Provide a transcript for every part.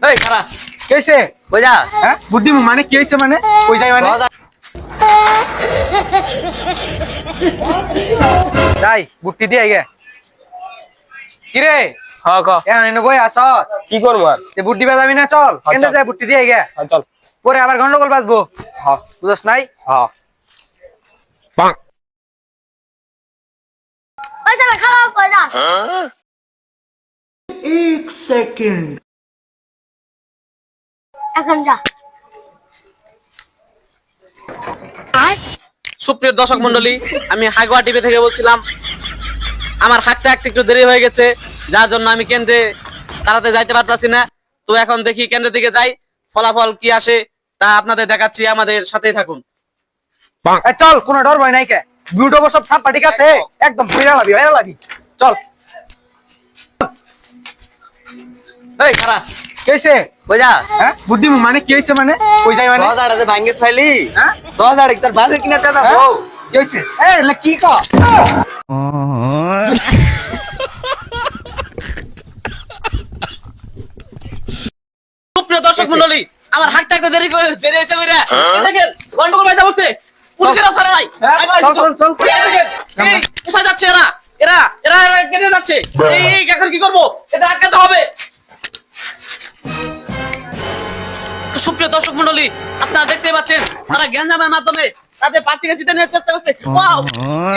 এই খারা कैसे কই যা हैं बुद्धि माने कैसे माने कोई जाए माने যাই বুদ্ধি দিয়ে আইগে কি রে হ্যাঁ ক এখন এনে বই আছ কি করব আর তে বুদ্ধি বাজাবি না চল কেন যায় বুদ্ধি দিয়ে আইগে চল পরে আবার গন্ডগোল বাজবো হ্যাঁ বুঝছ নাই হ্যাঁ পাক ওই শালা খারাপ কই যা एक सेकंड এখন যা সুপ্রিয় দর্শক মন্ডলী, আমি হাগুয়া টিভি থেকে বলছিলাম। আমার হাঁটতে হাঁটতে একটু দেরি হয়ে গেছে, যার জন্য আমি কেন্দ্রে তাড়াতে যাইতে পারতাছি না। তো এখন দেখি কেন্দ্রের দিকে যাই, ফলাফল কি আসে তা আপনাদের দেখাচ্ছি, আমাদের সাথেই থাকুন। ए चल কোনো ডর ভয় নাই কে ভিডিও সব ছাপ ঠিক আছে একদম ভাইরাল লাগি চল এই খারা कैसे কই যা हैं बुद्धि माने कैसे माने कोई जाए माने 10,000 আছে ভাঙ্গে ফাইলি হ্যাঁ 10,000 তোর বাসে কিনা টাকা বউ कैसे ए लकी का সুপ্রিয় দর্শক মন্ডলী, আমার হাঁটতে হাঁটতে দেরি হয়েছে কইরা দেখেন গন্ডগোল বাজা বসছে, পুলিশের আসারে নাই। চল এই কোথায় যাচ্ছে এরা এরা এরা কেটে যাচ্ছে। এই এখন কি করব? এটা আটকাতে হবে। তো সুপ্রিয় দর্শক মন্ডলী, আপনারা দেখতে পাচ্ছেন তারা গ্যাঞ্জামের মাধ্যমে তাদের প্রার্থীকে জিতে নেওয়ার চেষ্টা করছে। ওয়াও,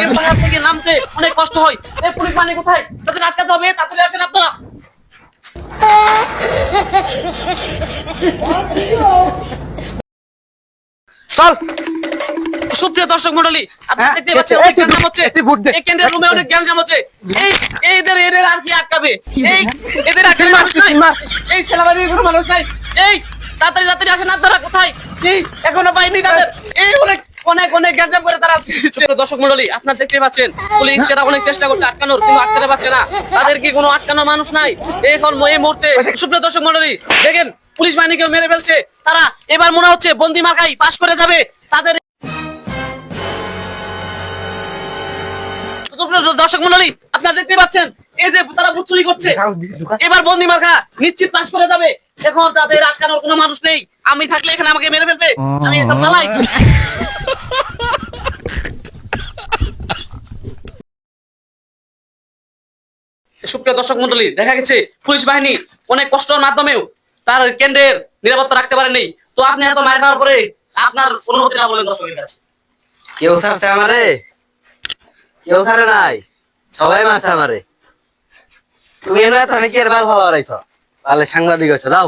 এই পাহাড় থেকে নামতে অনেক কষ্ট হয়। এই পুলিশ মানে কোথায়? তাদের আটকাতে হবে, তাড়াতাড়ি আসেন আপনারা। চল সুপ্রিয় দর্শক মন্ডলী, আপনারা হ্যাঁ, দেখতে পাচ্ছেন এই অনেক তুই গ্যাঞ্জাম হচ্ছে। তুই ভোট দে। এই কেন্দ্রের রুমে অনেক গ্যাঞ্জাম হচ্ছে। এই এদের এদের আর কি আটকাবে? এই এদের আটকাবে সিলমার, মানুষ নাই। সিলমার। এই সেনাবাহিনীর কোনো মানুষ নাই। এই তাড়াতাড়ি তাড়াতাড়ি আসেন আপনারা, কোথায়? এই এখনো পাইনি তাদের। এই অনেক অনেক অনেক গ্যাঞ্জাম করে তারা। সুপ্রিয় দর্শক মন্ডলী, আপনারা দেখতে পাচ্ছেন পুলিশ সেটা অনেক চেষ্টা করছে আটকানোর, কিন্তু আটকাতে পারছে না। তাদের কি কোনো আটকানোর মানুষ নাই এখন এই মুহূর্তে? সুপ্রিয় দর্শক মন্ডলী, দেখেন পুলিশ বাহিনীকে মেরে ফেলছে তারা। এবার মনে হচ্ছে বন্দি মার্কাই পাশ করে যাবে তাদের। দর্শক মন্ডলী, আপনারা দেখতে পাচ্ছেন এই যে তারা বুট চুরি করছে। এবার বন্দি মার্কা নিশ্চিত পাশ করে যাবে। এখন তাদের আটকানোর কোনো মানুষ নেই। আমি থাকলে এখানে আমাকে মেরে ফেলবে। আমি এটা পালাই। সুপ্রিয় দর্শক মন্ডলী, দেখা গেছে পুলিশ বাহিনী অনেক কষ্টের মাধ্যমেও তার কেন্দ্রের নিরাপত্তা রাখতে পারেনি। তো আপনি এত মার খাওয়ার পরে আপনার অনুভূতিটা বলেন দর্শকের কাছে। কেউ ছাড়ছে আমারে কেউ ছাড়ে নাই সবাই মারছে আমারে তুমি এনে এত নাকি এর বার ভালো হারাইছ তাহলে সাংবাদিক হয়েছে দাও